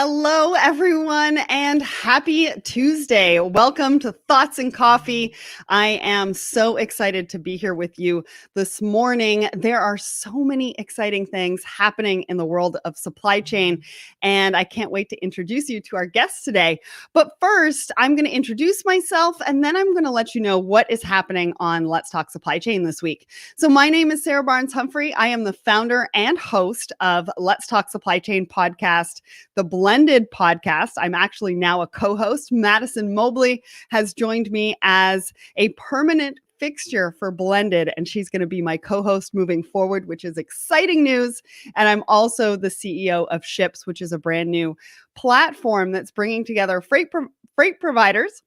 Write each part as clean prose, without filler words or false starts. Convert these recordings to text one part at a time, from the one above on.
Hello, everyone, and happy Tuesday. Welcome to Thoughts and Coffee. I am so excited to be here with you this morning. There are so many exciting things happening in the world of supply chain, and I can't wait to introduce you to our guests today. But first, I'm going to introduce myself, and then I'm going to let you know what is happening on Let's Talk Supply Chain this week. So my name is Sarah Barnes-Humphrey. I am the founder and host of Let's Talk Supply Chain podcast, the Blended podcast. I'm actually now a co-host. Madison Mobley has joined me as a permanent fixture for Blended, and she's going to be my co-host moving forward, which is exciting news. And I'm also the CEO of Ships, which is a brand new platform that's bringing together freight providers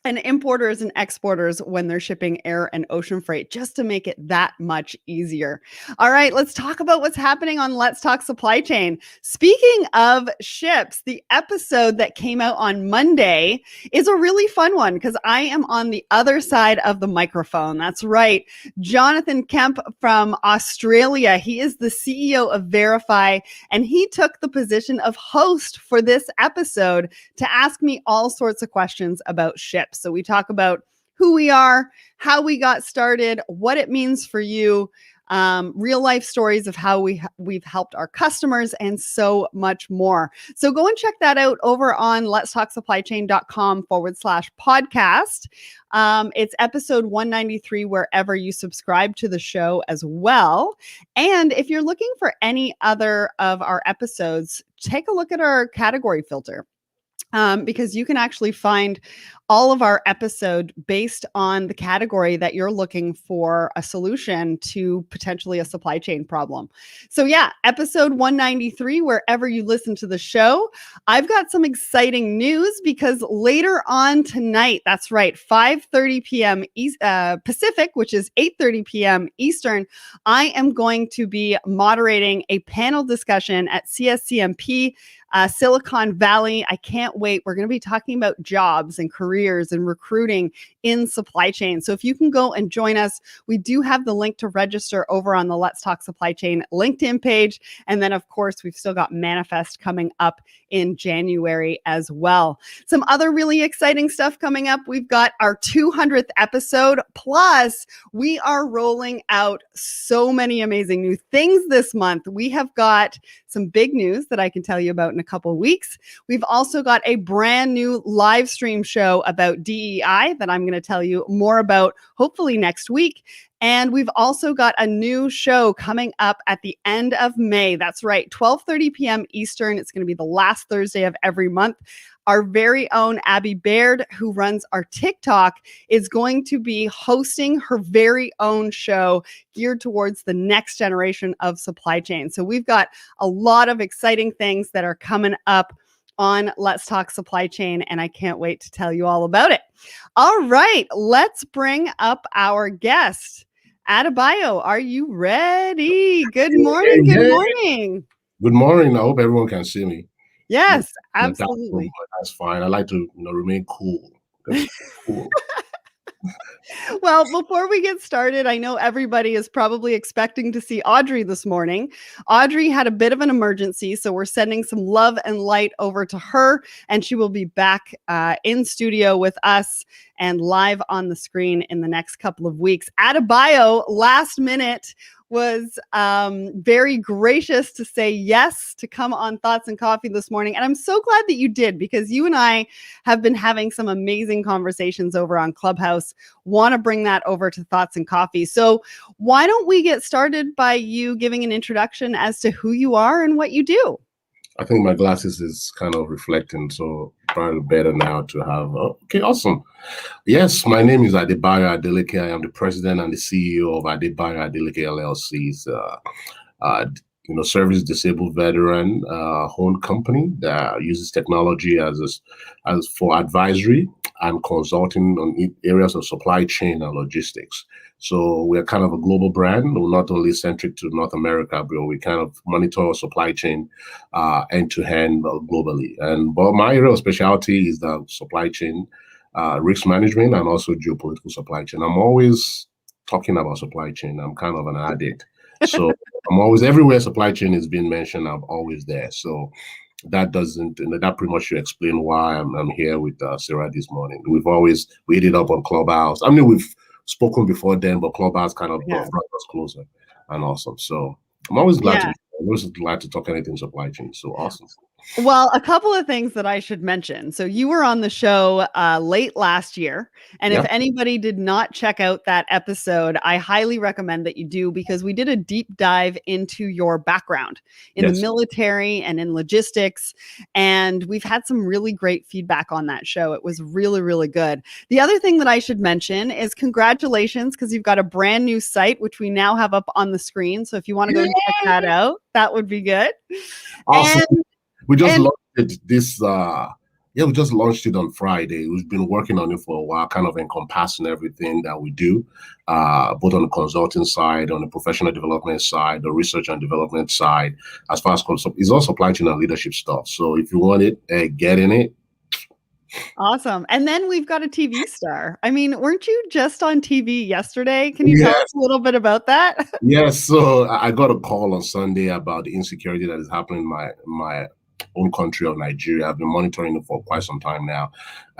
and importers and exporters when they're shipping air and ocean freight, just to make it that much easier. All right, let's talk about what's happening on Let's Talk Supply Chain. Speaking of ships, the episode that came out on Monday is a really fun one because I am on the other side of the microphone. That's right. Jonathan Kemp from Australia. He is the CEO of Verify, and he took the position of host for this episode to ask me all sorts of questions about ships. So we talk about who we are, how we got started, what it means for you, real life stories of how we've helped our customers, and so much more. So go and check that out over on letstalksupplychain.com/podcast. It's episode 193 wherever you subscribe to the show as well. And if you're looking for any other of our episodes, take a look at our category filter. Because you can actually find all of our episode based on the category that you're looking for a solution to potentially a supply chain problem. So yeah, episode 193, wherever you listen to the show. I've got some exciting news because later on tonight, that's right, 5:30 p.m. Pacific, which is 8:30 p.m. Eastern, I am going to be moderating a panel discussion at CSCMP Silicon Valley. I can't wait. We're going to be talking about jobs and careers and recruiting in supply chain. So if you can go and join us, we do have the link to register over on the Let's Talk Supply Chain LinkedIn page. And then, of course, we've still got Manifest coming up in January as well. Some other really exciting stuff coming up. We've got our 200th episode. Plus, we are rolling out so many amazing new things this month. We have got some big news that I can tell you about in a couple of weeks. We've also got a brand new live stream show about DEI that I'm going to tell you more about hopefully next week. And we've also got a new show coming up at the end of May. That's right, 12:30 p.m. Eastern. It's going to be the last Thursday of every month. Our very own Abby Baird, who runs our TikTok, is going to be hosting her very own show geared towards the next generation of supply chain. So we've got a lot of exciting things that are coming up on Let's Talk Supply Chain, and I can't wait to tell you all about it. All right, let's bring up our guest. Adebayo, are you ready? Good morning. Good morning. Good morning. I hope everyone can see me. Yes, absolutely. That's fine. I like to remain cool. Cool. Well, before we get started, I know everybody is probably expecting to see Audrey this morning. Audrey had a bit of an emergency, so we're sending some love and light over to her, and she will be back in studio with us and live on the screen in the next couple of weeks. Adebayo, last minute, was very gracious to say yes to come on Thoughts and Coffee this morning. And I'm so glad that you did, because you and I have been having some amazing conversations over on Clubhouse. Want to bring that over to Thoughts and Coffee. So why don't we get started by you giving an introduction as to who you are and what you do? I think my glasses is kind of reflecting, so probably better now to have. Okay, awesome. Yes, my name is Adebayo Adeleke. I am the president and the CEO of Adebayo Adeleke LLC's service disabled veteran owned company that uses technology as for advisory and consulting on areas of supply chain and logistics. So we're kind of a global brand. We're not only centric to North America, but we kind of monitor supply chain end to end globally. But my area of specialty is the supply chain risk management and also geopolitical supply chain. I'm always talking about supply chain. I'm kind of an addict. So I'm always everywhere supply chain is being mentioned. I'm always there. So that doesn't, that pretty much should explain why I'm here with Sarah this morning. We ended up on Clubhouse. I mean, we've spoken before then, but Clubhouse kind of brought us closer and awesome. So I'm always glad to talk anything supply chain. So awesome. Well, a couple of things that I should mention. So you were on the show late last year. And if anybody did not check out that episode, I highly recommend that you do, because we did a deep dive into your background in the military and in logistics. And we've had some really great feedback on that show. It was really, really good. The other thing that I should mention is congratulations, because you've got a brand new site, which we now have up on the screen. So if you want to go and check that out, that would be good. Awesome. We just launched it we just launched it on Friday. We've been working on it for a while, kind of encompassing everything that we do, both on the consulting side, on the professional development side, the research and development side, as far as it's all supply chain and leadership stuff. So if you want it, get in it. Awesome. And then we've got a TV star. I mean, weren't you just on TV yesterday? Can you tell us a little bit about that? Yes. So I got a call on Sunday about the insecurity that is happening in my own country of Nigeria. I've been monitoring it for quite some time now.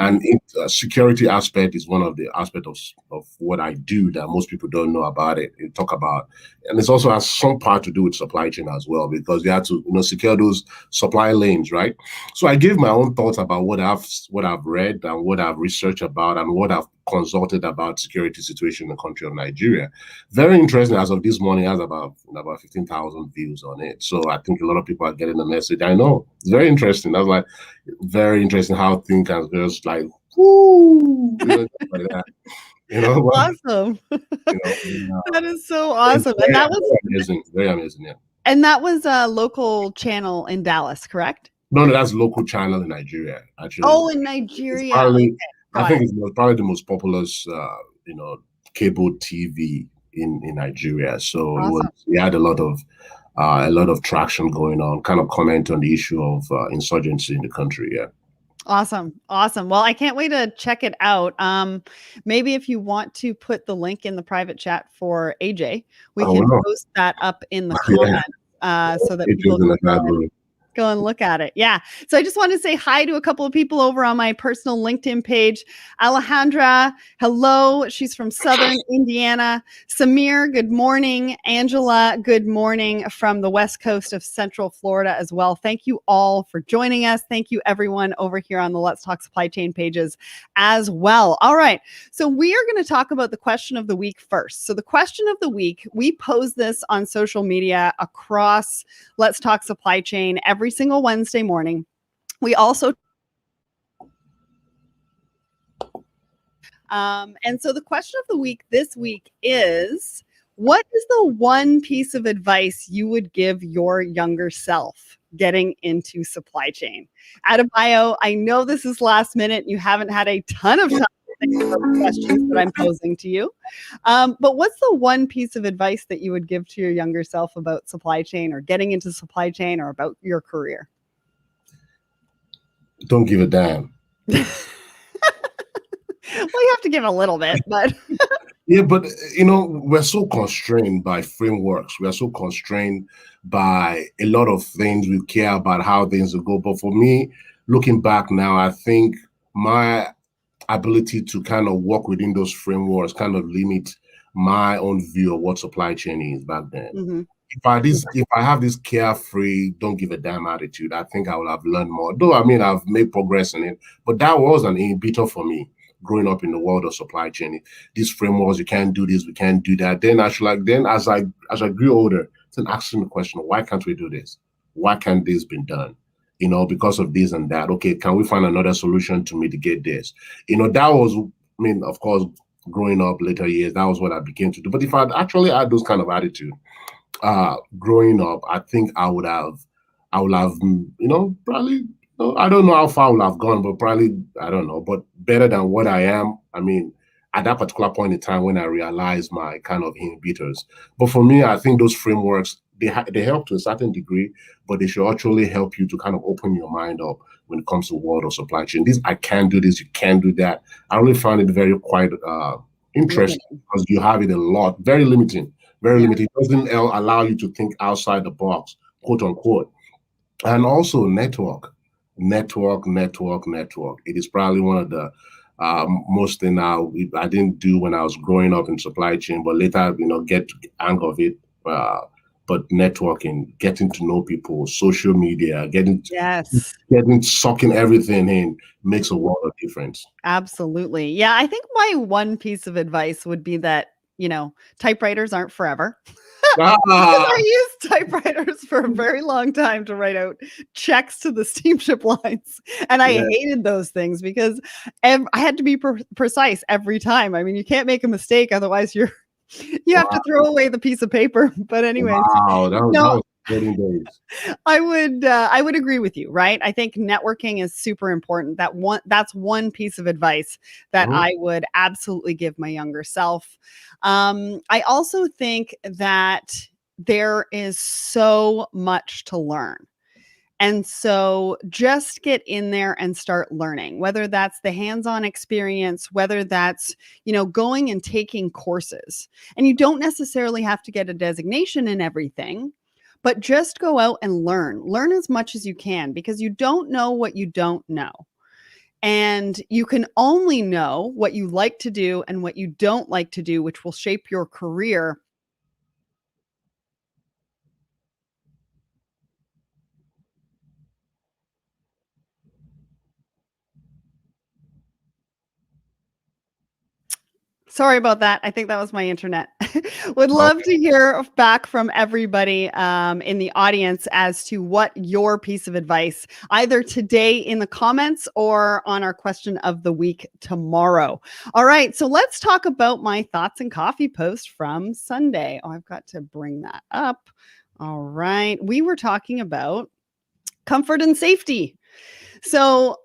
And security aspect is one of the aspects of what I do that most people don't know about it. You talk about, and it also has some part to do with supply chain as well, because you have to secure those supply lanes, right? So I gave my own thoughts about what I've read and what I've researched about and what I've consulted about security situation in the country of Nigeria. Very interesting. As of this morning, it has about 15,000 views on it. So I think a lot of people are getting the message. I know it's very interesting. I was like, very interesting how things can just like, whoo, like that. Awesome. That is so awesome. And that was amazing. Very amazing. Yeah. And that was a local channel in Dallas, correct? No, that's local channel in Nigeria, actually. Oh, in Nigeria. I think it's probably the most popular, cable TV in Nigeria. So we had a lot of traction going on, kind of comment on the issue of insurgency in the country. Yeah. Awesome. Well, I can't wait to check it out. Maybe if you want to put the link in the private chat for AJ, we can post that up in the comments so that people can go and look at it. Yeah. So I just want to say hi to a couple of people over on my personal LinkedIn page. Alejandra, hello. She's from Southern Indiana. Samir, good morning. Angela, good morning from the West Coast of Central Florida as well. Thank you all for joining us. Thank you everyone over here on the Let's Talk Supply Chain pages as well. All right. So we are going to talk about the question of the week first. So the question of the week, we pose this on social media across Let's Talk Supply Chain every single Wednesday morning. We also and so the question of the week this week is, what is the one piece of advice you would give your younger self getting into supply chain? Adebayo, I know this is last minute. You haven't had a ton of time to think about the questions that I'm posing to you. But what's the one piece of advice that you would give to your younger self about supply chain or getting into supply chain or about your career? Don't give a damn. Well, you have to give a little bit, but yeah, but we're so constrained by frameworks. We are so constrained by a lot of things. We care about how things will go. But for me, looking back now, I think my ability to kind of work within those frameworks kind of limit my own view of what supply chain is back then. Mm-hmm. If I have this carefree, don't give a damn attitude, I think I will have learned more. Though, I mean, I've made progress in it, but that was an inhibitor for me growing up in the world of supply chain. These frameworks, you can't do this, we can't do that. Then as I grew older, then asking the question, why can't we do this? Why can't this be done? Because of this and that. Okay, can we find another solution to mitigate this? That was, of course, growing up later years, that was what I began to do. But if I'd actually had those kind of attitude, growing up, I think I would have, probably, I don't know how far I would have gone, but probably, I don't know, but better than what I am. At that particular point in time when I realized my kind of inhibitors. But for me, I think those frameworks, they help to a certain degree, but they should actually help you to kind of open your mind up when it comes to the world of supply chain. I can't do this, you can't do that. I really found it very quite interesting because you have it a lot, very limiting. Very limited. It doesn't allow you to think outside the box, quote unquote. And also network. It is probably one of the most thing I didn't do when I was growing up in supply chain, but later, get hang of it. Uh, but networking, getting to know people, social media, Yes. sucking everything in makes a world of difference. Absolutely. Yeah, I think my one piece of advice would be that, typewriters aren't forever. Because Ah, I used typewriters for a very long time to write out checks to the steamship lines, and I yeah, hated those things because I had to be precise every time. I mean, you can't make a mistake, otherwise you have to wow, throw away the piece of paper. But anyways, wow, that no, was golden days. I would agree with you, right? I think networking is super important. That's one piece of advice that Mhm. I would absolutely give my younger self. I also think that there is so much to learn. And so just get in there and start learning, whether that's the hands-on experience, whether that's, going and taking courses. And you don't necessarily have to get a designation in everything, but just go out and learn. Learn as much as you can because you don't know what you don't know. And you can only know what you like to do and what you don't like to do, which will shape your career. Sorry about that. I think that was my internet. Would love Okay. to hear back from everybody in the audience as to what your piece of advice, either today in the comments or on our question of the week tomorrow. All right. So let's talk about my thoughts and coffee post from Sunday. Oh, I've got to bring that up. All right. We were talking about comfort and safety. So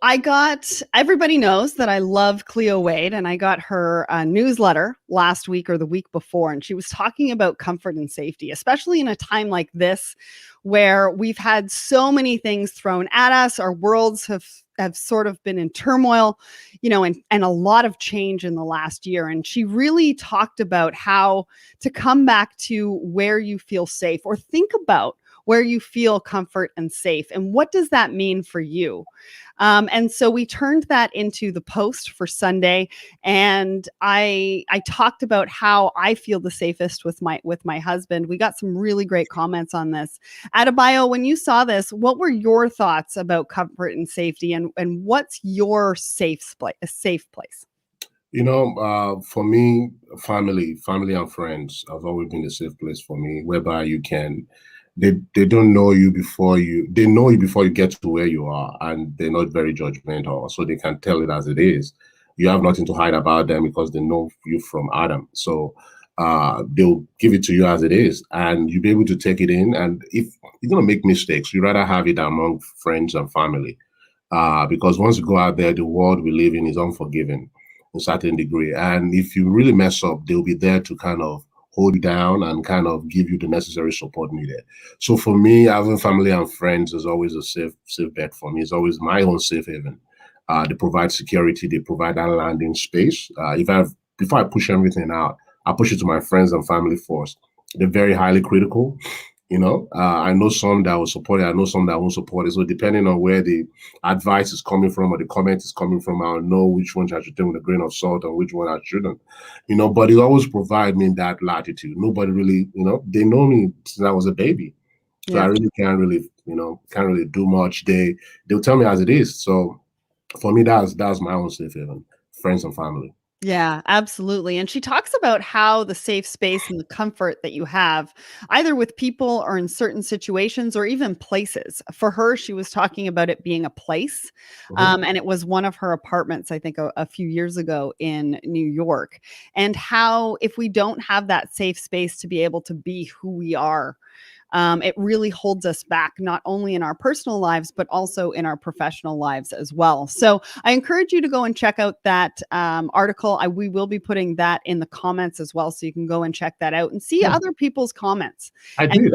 everybody knows that I love Cleo Wade, and I got her newsletter last week or the week before, and she was talking about comfort and safety, especially in a time like this where we've had so many things thrown at us. Our worlds have sort of been in turmoil, and a lot of change in the last year. And she really talked about how to come back to where you feel safe or think about where you feel comfort and safe. And what does that mean for you? And so we turned that into the post for Sunday, and I talked about how I feel the safest with my husband. We got some really great comments on this. Adebayo, when you saw this, what were your thoughts about comfort and safety, and what's your safe place? For me, family and friends has always been a safe place for me, whereby they don't know you they know you before you get to where you are, and they're not very judgmental, so they can tell it as it is. You have nothing to hide about them because they know you from Adam. So they'll give it to you as it is, and you'll be able to take it in. And if you're gonna make mistakes, you rather have it among friends and family because once you go out there, the world we live in is unforgiving in a certain degree. And if you really mess up, they'll be there to kind of hold you down and kind of give you the necessary support needed. So for me, having family and friends is always a safe bet for me. It's always my own safe haven. They provide security, they provide that landing space. Before I push everything out, I push it to my friends and family first. They're very highly critical. I know some that will support it. I know some that won't support it. So depending on where the advice is coming from or the comment is coming from, I'll know which ones I should take with a grain of salt and which one I shouldn't. But it always provide me that latitude. Nobody really, they know me since I was a baby. So I Yeah. really can't really do much. They'll tell me as it is. So for me, that's my own safe haven, friends and family. Yeah, absolutely. And she talks about how the safe space and the comfort that you have, either with people or in certain situations or even places. For her, she was talking about it being a place. Mhm. And it was one of her apartments, I think, a few years ago in New York. And how, if we don't have that safe space to be able to be who we are, it really holds us back, not only in our personal lives, but also in our professional lives as well. So I encourage you to go and check out that article. We will be putting that in the comments as well. So you can go and check that out and see Yeah, other people's comments I and did.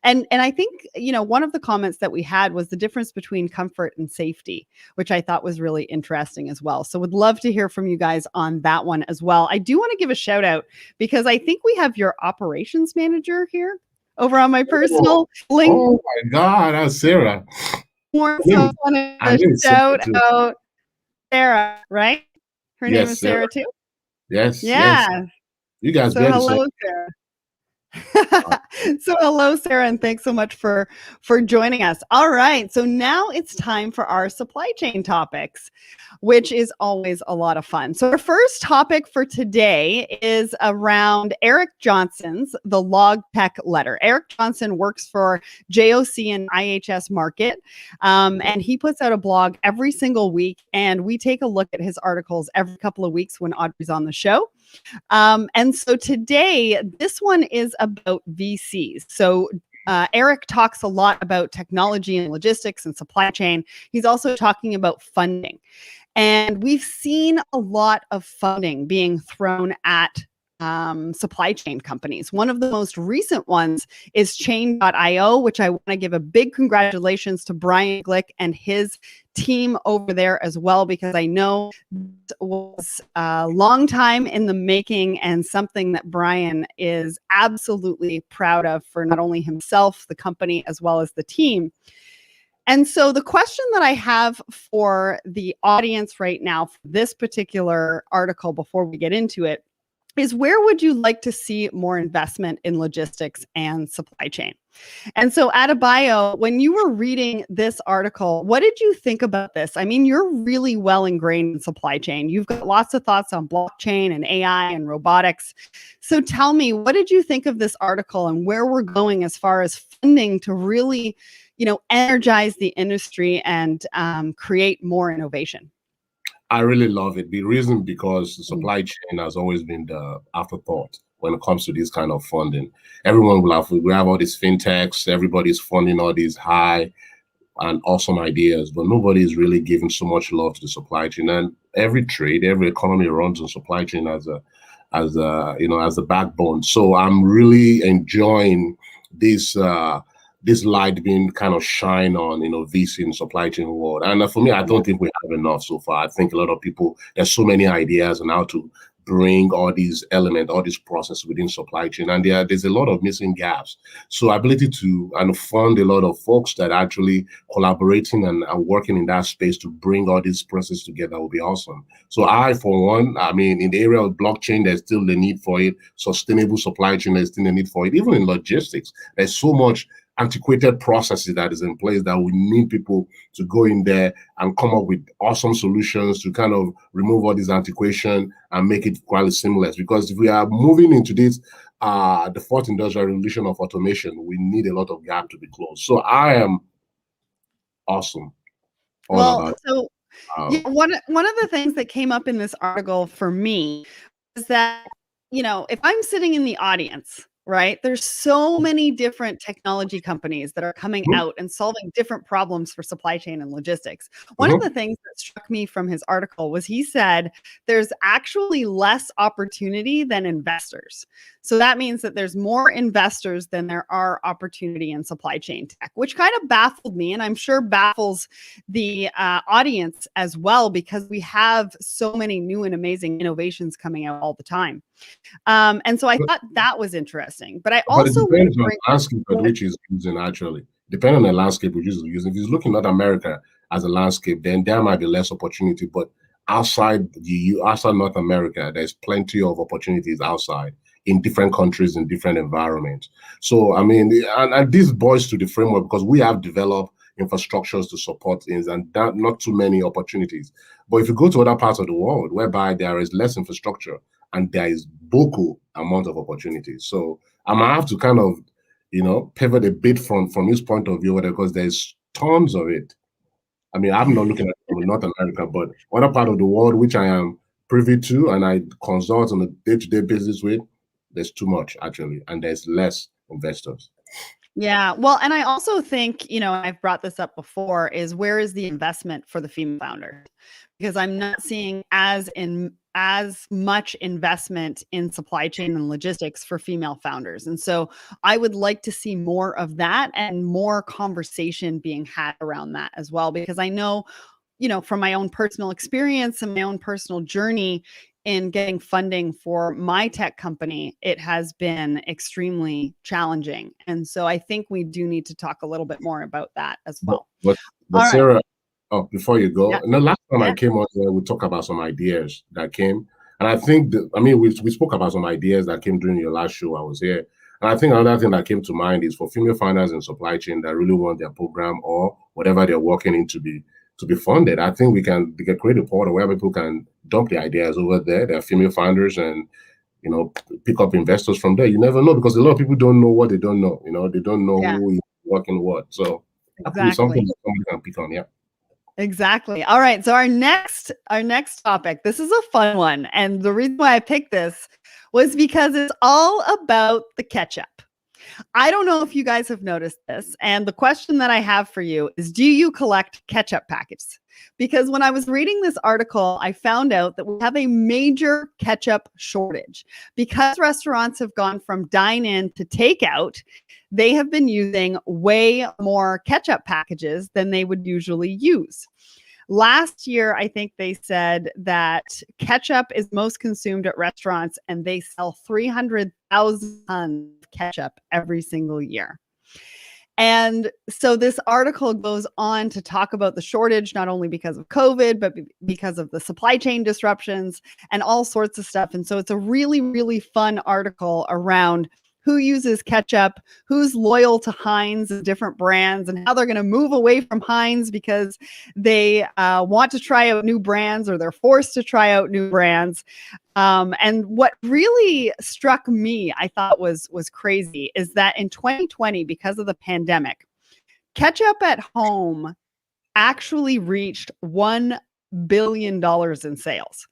and I think, one of the comments that we had was the difference between comfort and safety, which I thought was really interesting as well. So would love to hear from you guys on that one as well. I do want to give a shout out because I think we have your operations manager here. over on my Oh, personal link. oh my God, that's Sarah. More Her so name I is, wanted her to name is Sarah shout too. out Sarah, right? Her name Yes, is Sarah. Sarah too. Yes, yes. Yeah. You guys So better say. hello, Sarah. So hello, Sarah, and thanks so much for joining us. All right, so now it's time for our supply chain topics, which is always a lot of fun. So our first topic for today is around Eric Johnson's The Log Tech Letter. Eric Johnson works for JOC and IHS Market, and he puts out a blog every single week, and we take a look at his articles every couple of weeks when Audrey's on the show. And so today, this one is about VCs. So Eric talks a lot about technology and logistics and supply chain. He's also talking about funding. And we've seen a lot of funding being thrown at supply chain companies. One of the most recent ones is Chain.io, which I want to give a big congratulations to Brian Glick and his team over there as well, because I know it was a long time in the making and something that Brian is absolutely proud of for not only himself, the company, as well as the team. And so the question that I have for the audience right now for this particular article before we get into it is, where would you like to see more investment in logistics and supply chain? And so, Adebayo, when you were reading this article, what did you think about this? I mean, you're really well ingrained in supply chain. You've got lots of thoughts on blockchain and AI and robotics. So tell me, what did you think of this article and where we're going as far as funding to really, energize the industry and create more innovation? I really love it. The reason because the supply chain has always been the afterthought when it comes to this kind of funding. Everyone will have we have all these fintechs, everybody's funding all these high and awesome ideas, but nobody is really giving so much love to the supply chain. And every trade, every economy runs on supply chain as the backbone. So I'm really enjoying this this light being kind of shine on VC in supply chain world. And for me, I don't think we have enough so far. I think a lot of people, there's so many ideas on how to bring all these elements, all these processes within supply chain, and there's a lot of missing gaps. So ability to and fund a lot of folks that actually collaborating and working in that space to bring all these processes together will be awesome. So I, for one, I mean, in the area of blockchain, there's still the need for it. Sustainable supply chain, there's still the need for it. Even in logistics, there's so much antiquated processes that is in place that we need people to go in there and come up with awesome solutions to kind of remove all this antiquation and make it quite seamless. Because if we are moving into this the fourth industrial revolution of automation, we need a lot of gap to be closed. So I am awesome all Well, about so yeah, one of the things that came up in this article for me is that, if I'm sitting in the audience, right, there's so many different technology companies that are coming Mhm, out and solving different problems for supply chain and logistics. One of mhm. the things that struck me from his article was he said there's actually less opportunity than investors. So that means that there's more investors than there are opportunity in supply chain tech, which kind of baffled me, and I'm sure baffles the audience as well, because we have so many new and amazing innovations coming out all the time. And so I thought that was interesting. But I But it also want depends to on bring the landscape at up. which he's using actually. Depending on the landscape which he's using. If he's looking at America as a landscape, then there might be less opportunity. But outside North America, there's plenty of opportunities outside in different countries, in different environments. So I mean, and this boils to the framework because we have developed infrastructures to support things and that not too many opportunities. But if you go to other parts of the world whereby there is less infrastructure and there is beaucoup amount of opportunities. So I might have to kind of, pivot a bit from his point of view because there's tons of it. I mean, I'm not looking at it from North America, but other part of the world which I am privy to and I consult on a day-to-day basis with, there's too much actually, and there's less investors. Yeah. Well, and I also think, I've brought this up before, is where is the investment for the female founder? Because I'm not seeing as much investment in supply chain and logistics for female founders. And so I would like to see more of that and more conversation being had around that as well, because I know, from my own personal experience and my own personal journey, in getting funding for my tech company, it has been extremely challenging. And so I think we do need to talk a little bit more about that as well. But All right. Sarah, oh, before you go, Yeah. the last time I Yeah. came on here, we talked about some ideas that came. And I think that, I mean, we spoke about some ideas that came during your last show. I was here. And I think another thing that came to mind is for female founders in supply chain that really want their program or whatever they're working in to be funded. I think we can create a portal where people can dump the ideas over there. They're female founders and pick up investors from there. You never know, because a lot of people don't know what they don't know. They don't know Yeah. who is working what. So that could be something that somebody can pick on. Yeah. Exactly. All right. So our next topic, this is a fun one. And the reason why I picked this was because it's all about the ketchup. I don't know if you guys have noticed this. And the question that I have for you is, do you collect ketchup packets? Because when I was reading this article, I found out that we have a major ketchup shortage. Because restaurants have gone from dine-in to takeout, they have been using way more ketchup packages than they would usually use. Last year, I think they said that ketchup is most consumed at restaurants, and they sell 300,000 tons of ketchup every single year. And so this article goes on to talk about the shortage, not only because of COVID, but because of the supply chain disruptions and all sorts of stuff. And so it's a really, really fun article around who uses ketchup, who's loyal to Heinz and different brands, and how they're going to move away from Heinz because they want to try out new brands, or they're forced to try out new brands. And what really struck me, I thought was crazy, is that in 2020, because of the pandemic, ketchup at home actually reached $1 billion in sales.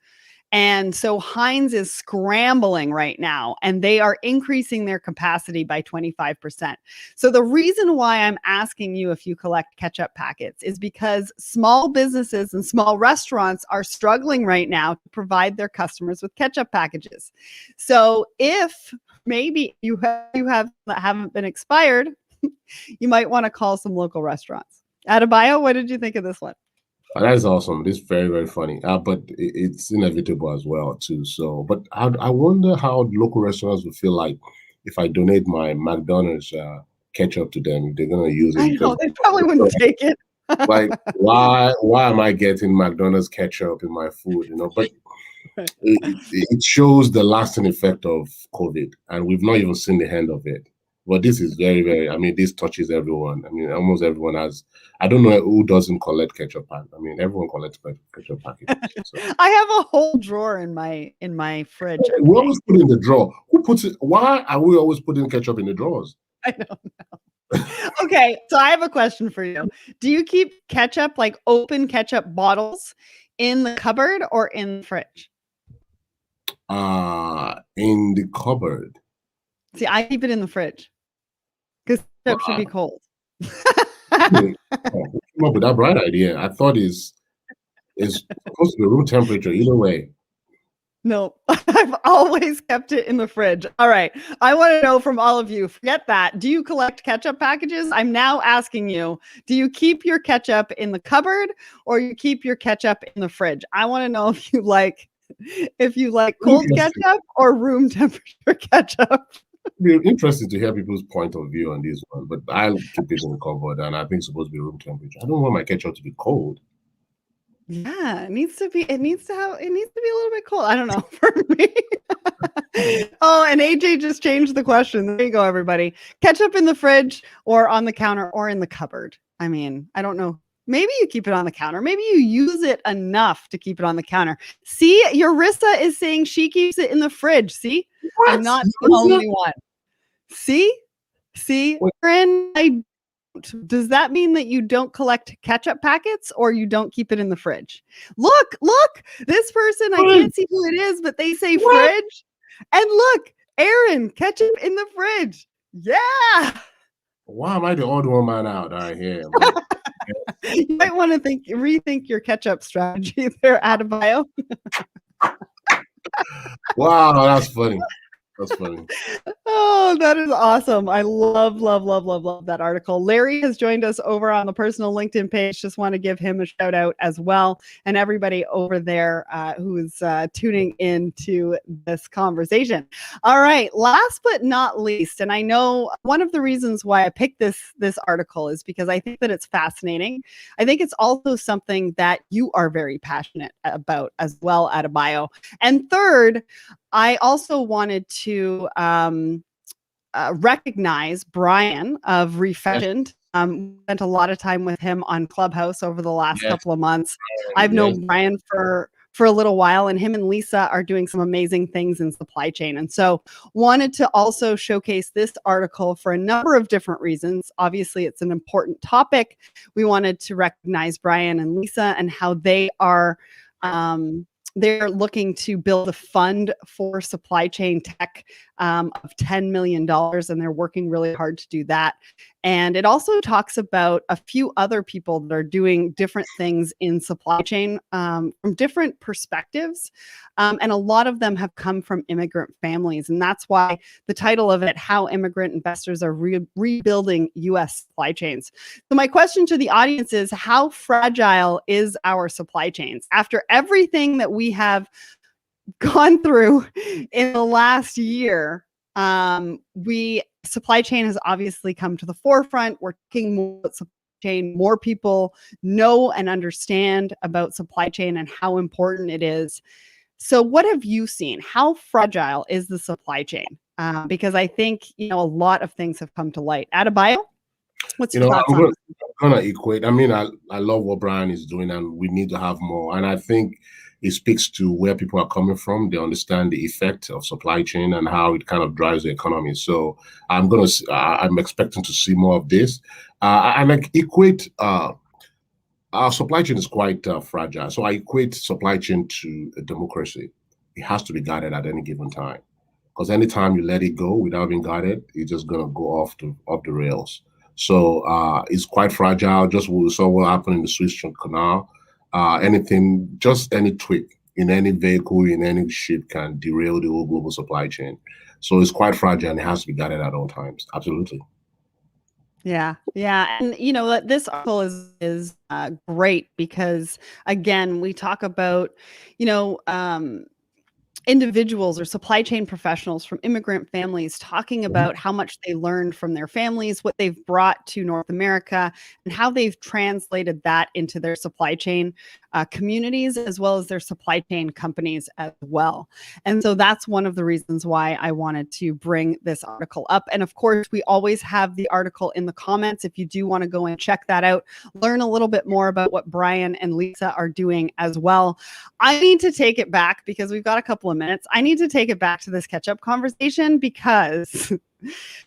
And so Heinz is scrambling right now, and they are increasing their capacity by 25%. So the reason why I'm asking you if you collect ketchup packets is because small businesses and small restaurants are struggling right now to provide their customers with ketchup packages. So if maybe you have that haven't been expired, you might want to call some local restaurants. Adebayo, what did you think of this one? That's awesome. It's very, very funny. But it's inevitable as well too. So, but I wonder how local restaurants would feel like if I donate my McDonald's ketchup to them. They're gonna use it I because know they probably wouldn't take it. like why am I getting McDonald's ketchup in my food? But it shows the lasting effect of COVID, and we've not even seen the end of it. But this is very, very, I mean, this touches everyone. I mean, almost everyone has, I don't know who doesn't collect ketchup pack. I mean, everyone collects ketchup packages. So. I have a whole drawer in my fridge. Okay. We always put it in the drawer. Who puts it? Why are we always putting ketchup in the drawers? I don't know. Okay, so I have a question for you. Do you keep ketchup, like open ketchup bottles, in the cupboard or in the fridge? In the cupboard. See, I keep it in the fridge because ketchup should be cold. Came up with that bright idea. I thought it's supposed to be room temperature either way. No, I've always kept it in the fridge. All right. I want to know from all of you, forget that. Do you collect ketchup packages? I'm now asking you, do you keep your ketchup in the cupboard or you keep your ketchup in the fridge? I want to know if you like cold ketchup or room temperature ketchup. It'd be interesting to hear people's point of view on this one, but I'll keep it in the cupboard, and I think it's supposed to be room temperature. I don't want my ketchup to be cold. Yeah, it needs to be a little bit cold. I don't know for me. Oh, and AJ just changed the question. There you go, everybody. Ketchup in the fridge or on the counter or in the cupboard. I mean, I don't know. Maybe you keep it on the counter. Maybe you use it enough to keep it on the counter. See, Eurissa is saying she keeps it in the fridge. See, what? I'm not the only one. See, Aaron, does that mean that you don't collect ketchup packets or you don't keep it in the fridge? Look, this person, I can't see who it is, but they say fridge. And look, Aaron, ketchup in the fridge. Yeah. Why am I the odd one man out here? You might want to rethink your ketchup strategy there, Adebayo. Wow, that's funny. That's funny. Oh, Oh, that is awesome. I love, love, love, love, love that article. Larry has joined us over on the personal LinkedIn page. Just want to give him a shout out as well. And everybody over there who's tuning into this conversation. All right. Last but not least, and I know one of the reasons why I picked this article is because I think that it's fascinating. I think it's also something that you are very passionate about as well, Adebayo. And third, I also wanted to recognize Brian of Yes, Refashioned. Spent a lot of time with him on Clubhouse over the last yes, couple of months. I've yes. known Brian for a little while, and him and Lisa are doing some amazing things in supply chain. And so wanted to also showcase this article for a number of different reasons. Obviously, it's an important topic. We wanted to recognize Brian and Lisa and how they are they're looking to build a fund for supply chain tech of $10 million, and they're working really hard to do that. And it also talks about a few other people that are doing different things in supply chain from different perspectives. And a lot of them have come from immigrant families. And that's why the title of it, How Immigrant Investors Are Rebuilding U.S. Supply Chains. So my question to the audience is, how fragile is our supply chains? After everything that we have gone through in the last year, supply chain has obviously come to the forefront. We're talking more about supply chain. More people know and understand about supply chain and how important it is. So what have you seen? How fragile is the supply chain? Because I think, a lot of things have come to light. Adebayo, what's your thoughts on this? I'm gonna equate. I mean, I love what Brian is doing, and we need to have more. And I think it speaks to where people are coming from. They understand the effect of supply chain and how it kind of drives the economy. So I'm expecting to see more of this. I like equate. Our supply chain is quite fragile. So I equate supply chain to a democracy. It has to be guarded at any given time, because anytime you let it go without being guarded, it's just gonna go off the rails. So it's quite fragile. Just we saw what happened in the Suez Canal. Just any tweak in any vehicle, in any ship can derail the whole global supply chain. So it's quite fragile and it has to be guarded at all times. Absolutely. Yeah, yeah, and this article is great because again, we talk about you know individuals or supply chain professionals from immigrant families talking about how much they learned from their families, what they've brought to North America, and how they've translated that into their supply chain communities as well as their supply chain companies as well. And so that's one of the reasons why I wanted to bring this article up. And of course, we always have the article in the comments if you do want to go and check that out, learn a little bit more about what Brian and Lisa are doing as well. I need to take it back because we've got a couple of minutes. I need to take it back to this ketchup conversation because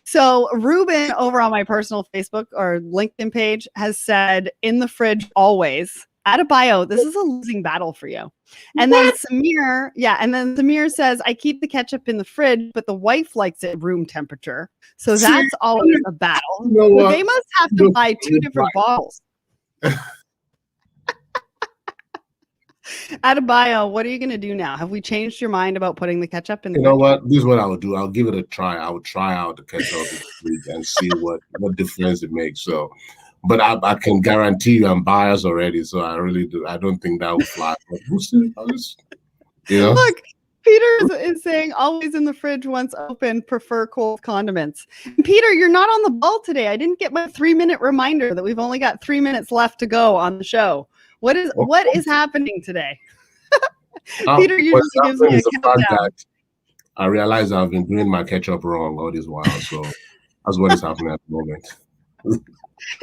so Ruben over on my personal Facebook or LinkedIn page has said in the fridge always. Adebayo, this is a losing battle for you. And then Samir says, I keep the ketchup in the fridge, but the wife likes it room temperature. So that's always a battle. They must have to buy two different bottles. Adebayo, what are you going to do now? Have we changed your mind about putting the ketchup in the fridge? You know what? This is what I would do. I'll give it a try. I would try out the ketchup and see what difference it makes. So, but I can guarantee you I'm biased already. So I don't think that will fly. But we'll see. Look, Peter is saying always in the fridge once open, prefer cold condiments. Peter, you're not on the ball today. I didn't get my 3-minute reminder that we've only got 3 minutes left to go on the show. What is happening today? Peter usually gives me a countdown. I realize I've been doing my ketchup wrong all this while, so that's what is happening at the moment.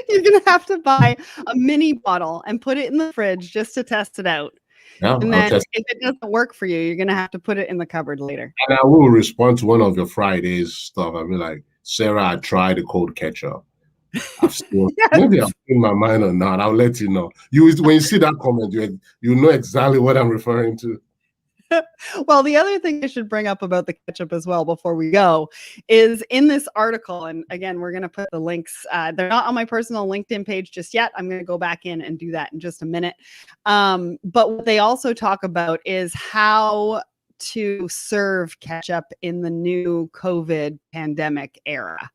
You're gonna have to buy a mini bottle and put it in the fridge just to test it out. Yeah, and then if it doesn't work for you, you're gonna have to put it in the cupboard later. And I will respond to one of your Fridays stuff. I'll be like, Sarah, I tried the cold ketchup. Maybe I'm in my mind or not. I'll let you know. When you see that comment, you know exactly what I'm referring to. Well, the other thing I should bring up about the ketchup as well before we go is in this article, and again, we're going to put the links. They're not on my personal LinkedIn page just yet. I'm going to go back in and do that in just a minute. But what they also talk about is how to serve ketchup in the new COVID pandemic era,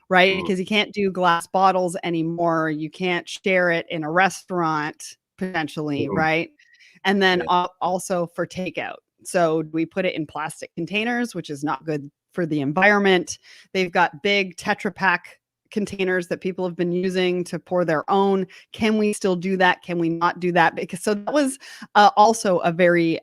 right? Because you can't do glass bottles anymore. You can't share it in a restaurant potentially, right? And then also for takeout. So we put it in plastic containers, which is not good for the environment. They've got big Tetra Pak containers that people have been using to pour their own. Can we still do that? Can we not do that? Because so that was also a very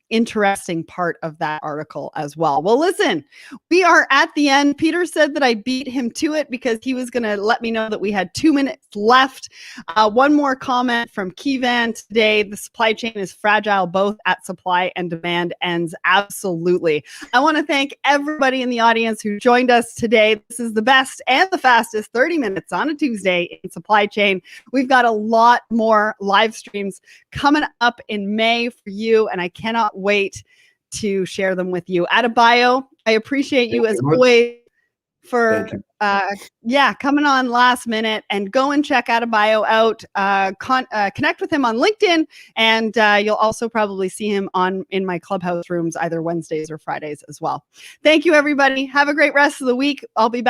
interesting part of that article as well. Well, listen, we are at the end. Peter said that I beat him to it because he was going to let me know that we had 2 minutes left. One more comment from Kevan today. The supply chain is fragile, both at supply and demand ends. Absolutely. I want to thank everybody in the audience who joined us today. This is the best and the fastest 30 minutes on a Tuesday in supply chain. We've got a lot more live streams coming up in May for you, and I cannot wait to share them with you. Adebayo, I appreciate you as always for coming on last minute, and go and check Adebayo out. Connect with him on LinkedIn, and you'll also probably see him in my clubhouse rooms either Wednesdays or Fridays as well. Thank you, everybody. Have a great rest of the week. I'll be back